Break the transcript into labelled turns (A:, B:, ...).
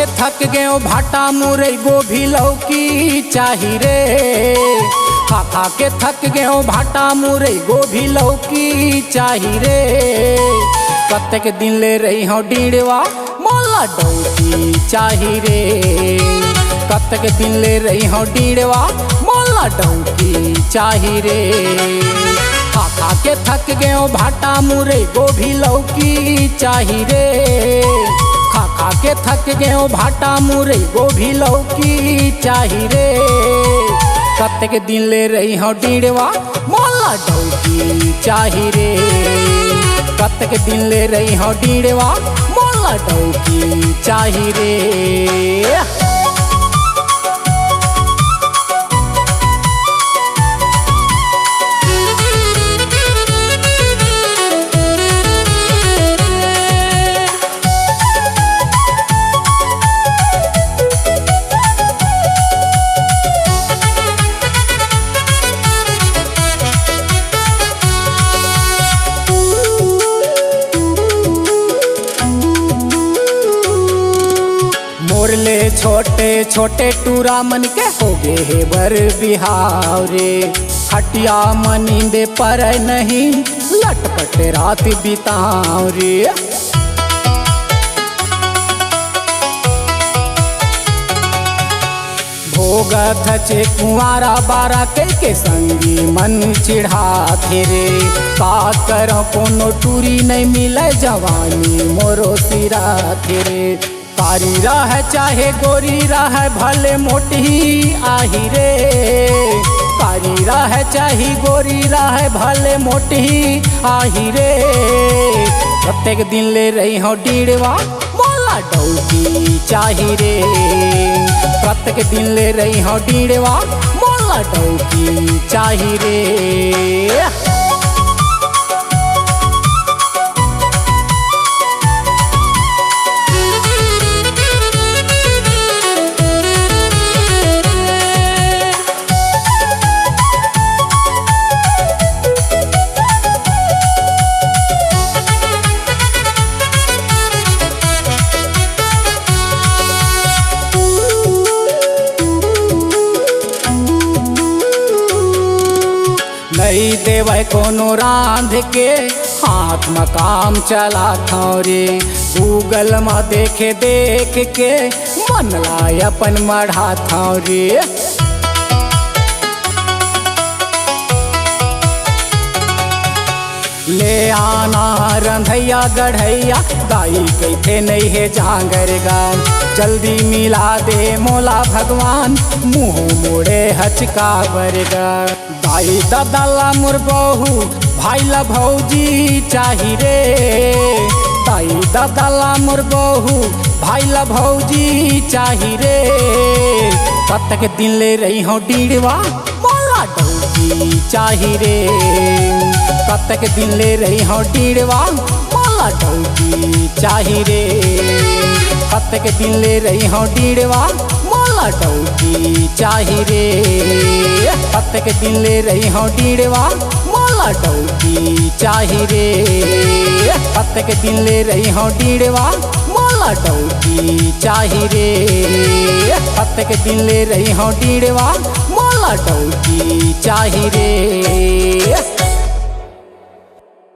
A: के थक गए भाटा मुरई गोभी लौकी चाही रे। खा के थक गए भाटा मुरई गोभी लौकी चाही रे। कतेक दिन ले रही हो डीड़वा मोला डौकी चाही रे। कतेक दिन ले रही हो डीड़वा मोला डौकी चाही रे। खा के थक गए भाटा मुरई गोभी लौकी चाही रे। खा के थक गए भाटा मुरई गोभी लौकी चाही रे। कतेक दिन ले रही हो डीड़वा मोला डौकी चाही रे। कतेक दिन ले रही हो डीड़वा मोला डौकी चाही रे। मोरले छोटे छोटे टूरा मन के हो गे हे बर बिहाव रे। हटिया मनींदे पर नहीं लटपट रात बिताव रे। भोगत चे कुंवारा बारा के संगी मन चिढ़ा थे रे। का करो कोनो टूरी नहीं मिले जवानी मोरो सिरा थे रे। कारी राह चाहे गोरी राह भले मोटी आही रे। कारी राह चाहे गोरी राह भले मोटी आही रे। प्रत्येक दिन ले रही हो डीड़वा मोला डौकी चाही रे। प्रत्येक दिन ले रही हो डीड़वा मोला डौकी चाही रे। नहीं देवे कोनो रांध के हाथ में काम चला था रे। गूगल में देखे देख के मन लाय अपन मढ़ा था रे। ले आना रंधैया गढ़ैया दाई कहते नहीं है जांगर गान। जल्दी मिला दे मोला भगवान मुँह मोड़े हचका बरगा। दाई दादा मोर बहू भाई ला भौजी चाही रे। दाई दादा मोर बहू भाई ला भौजी चाही रे। कतेक दिन ले रही हो डीड़वा मोला डौकी चाही रे। कतेक दिन ले रही हो डीड़वा मोला डौकी चाही रे। कतेक दिन ले रही हो डीड़वा मोला डौकी चाही रे। कतेक दिन ले रही हो डीड़वा मोला डौकी चाही रे। कतेक दिन ले रही हो डीड़वा मोला डौकी चाही रे। कतेक दिन ले रही हो डीड़वा मोला डौकी चाही रे।